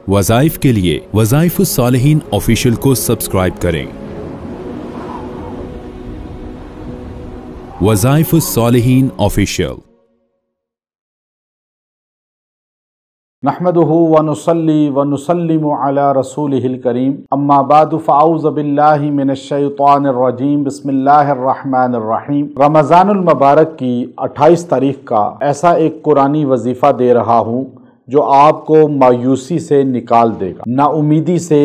वज़ाइफ के लिए वज़ाइफुस सालिहीन ऑफिशियल को सब्सक्राइब करें। वज़ाइफुस सालिहीन ऑफिशियल। नहमदुहु व नुसल्ली व नुसल्लिमु अला रसूलिहिल करीम, अम्मा बादु फ़अऊज़ु बिल्लाहि मिनश शैतानिर रजीम, बिस्मिल्लाहिर रहमानिर रहीम। रमज़ानुल मुबारक की 28 तारीख का ऐसा एक कुरानी वजीफ़ा दे रहा हूँ जो आपको मायूसी से निकाल देगा, नाउमीदी से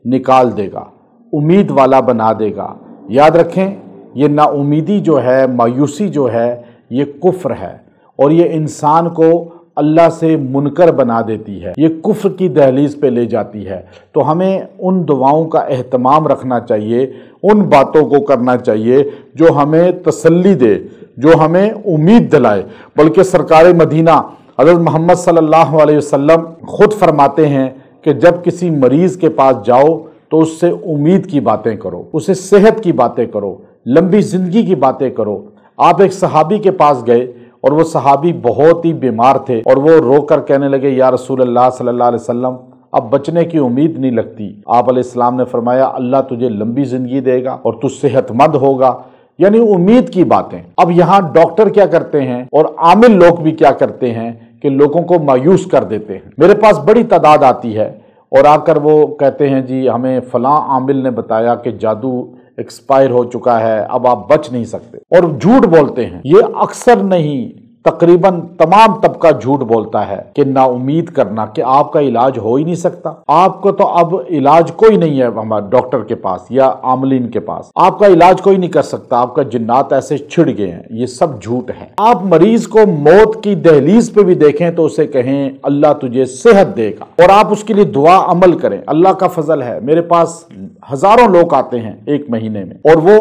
निकाल देगा, उम्मीद वाला बना देगा। याद रखें, ये नाउमीदी जो है, मायूसी जो है, ये कुफ्र है और ये इंसान को अल्लाह से मुनकर बना देती है, ये कुफ्र की दहलीज पे ले जाती है। तो हमें उन दुआओं का एहतमाम रखना चाहिए, उन बातों को करना चाहिए जो हमें तसल्ली दे, जो हमें उम्मीद दिलाए। बल्कि सरकार मदीना हज़रत मोहम्मद सल्लल्लाहु अलैहि वसल्लम खुद फरमाते हैं कि जब किसी मरीज़ के पास जाओ तो उससे उम्मीद की बातें करो, उसे सेहत की बातें करो, लंबी ज़िंदगी की बातें करो। आप एक सहाबी के पास गए और वो सहाबी बहुत ही बीमार थे और वो रो कर कहने लगे, या रसूल अल्लाह सल्लल्लाहु अलैहि वसल्लम, अब बचने की उम्मीद नहीं लगती। आप अलैहिस्सलाम ने फरमाया, अल्लाह तुझे लंबी ज़िंदगी देगा और तू सेहतमंद होगा, यानी उम्मीद की बातें। अब यहाँ डॉक्टर क्या करते हैं और आमिल लोग भी क्या करते हैं कि लोगों को मायूस कर देते हैं। मेरे पास बड़ी तादाद आती है और आकर वो कहते हैं, जी हमें फ़लाँ आमिल ने बताया कि जादू एक्सपायर हो चुका है, अब आप बच नहीं सकते, और झूठ बोलते हैं। ये अक्सर नहीं, तकरीबन तमाम तबका झूठ बोलता है कि नाउमीद करना कि आपका इलाज हो ही नहीं सकता। आपको तो अब इलाज कोई नहीं है हमारे डॉक्टर के पास या आमलीन के पास, आपका इलाज कोई नहीं कर सकता, आपका जिन्नात ऐसे छिड़ गए हैं। ये सब झूठ है। आप मरीज को मौत की दहलीज पे भी देखें तो उसे कहें, अल्लाह तुझे सेहत देगा, और आप उसके लिए दुआ अमल करें। अल्लाह का फजल है, मेरे पास हजारों लोग आते हैं एक महीने में और वो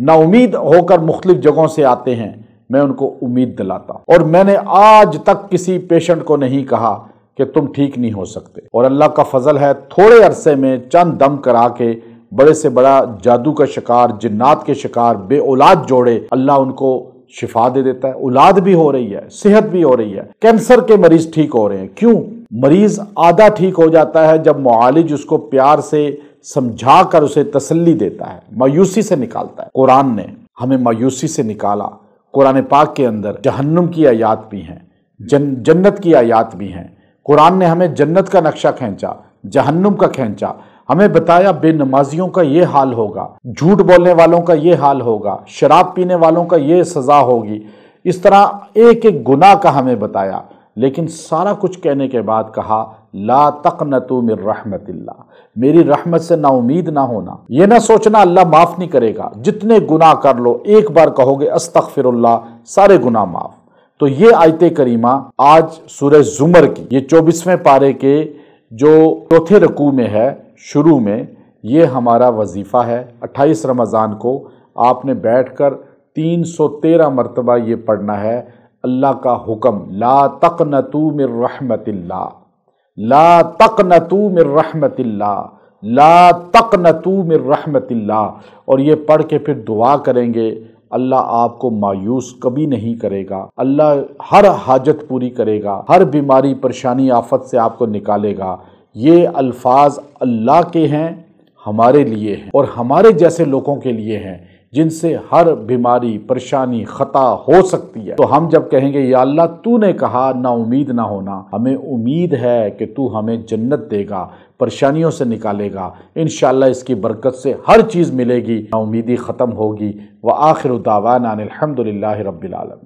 नाउमीद होकर मुख्तलिफ जगहों से आते हैं। मैं उनको उम्मीद दिलाता हूं और मैंने आज तक किसी पेशेंट को नहीं कहा कि तुम ठीक नहीं हो सकते। और अल्लाह का फजल है, थोड़े अरसे में चंद दम करा के बड़े से बड़ा जादू का शिकार, जिन्नात के शिकार, बे औलाद जोड़े, अल्लाह उनको शिफा दे देता है। औलाद भी हो रही है, सेहत भी हो रही है। कैंसर के मरीज ठीक हो रहे हैं। क्यों? मरीज आधा ठीक हो जाता है जब मुआलिज उसको प्यार से समझा कर उसे तसल्ली देता है, मायूसी से निकालता है। कुरान ने हमें मायूसी से निकाला। कुरान पाक के अंदर जहन्नुम की आयात भी हैं, जन्नत की आयात भी हैं। कुरान ने हमें जन्नत का नक्शा खींचा, जहन्नुम का खींचा। हमें बताया बेनमाजियों का ये हाल होगा, झूठ बोलने वालों का ये हाल होगा, शराब पीने वालों का ये सज़ा होगी। इस तरह एक एक गुनाह का हमें बताया। लेकिन सारा कुछ कहने के बाद कहा, ला तक़नतू मिर रहमतिल्लाह, मेरी रहमत से ना उम्मीद ना होना। ये ना सोचना अल्लाह माफ़ नहीं करेगा। जितने गुनाह कर लो, एक बार कहोगे अस्तग़फिरुल्लाह, सारे गुनाह माफ़। तो ये आयत करीमा आज सूरह ज़ुमर की ये 24वें पारे के जो चौथे रकू में है, शुरू में, ये हमारा वजीफ़ा है। 28 रमज़ान को आपने बैठकर 313 मरतबा ये पढ़ना है। अल्लाह का हुक्म, ला तक़नतू मिर रहमतिल्लाह, ला तक़नतू मिर रहमतिल्लाह, ला तक़नतू मिर रहमतिल्लाह। और ये पढ़ के फिर दुआ करेंगे, अल्लाह आपको मायूस कभी नहीं करेगा। अल्लाह हर हाजत पूरी करेगा, हर बीमारी, परेशानी, आफत से आपको निकालेगा। ये अल्फाज अल्लाह के हैं, हमारे लिए हैं और हमारे जैसे लोगों के लिए हैं जिनसे हर बीमारी, परेशानी, खता हो सकती है। तो हम जब कहेंगे, या अल्लाह तूने कहा ना उम्मीद ना होना, हमें उम्मीद है कि तू हमें जन्नत देगा, परेशानियों से निकालेगा। इंशाअल्लाह इसकी बरकत से हर चीज़ मिलेगी, ना उम्मीदी ख़त्म होगी। व आखिरु दावाना अनिल हम्दुलिल्लाहि रब्बिल आलमीन।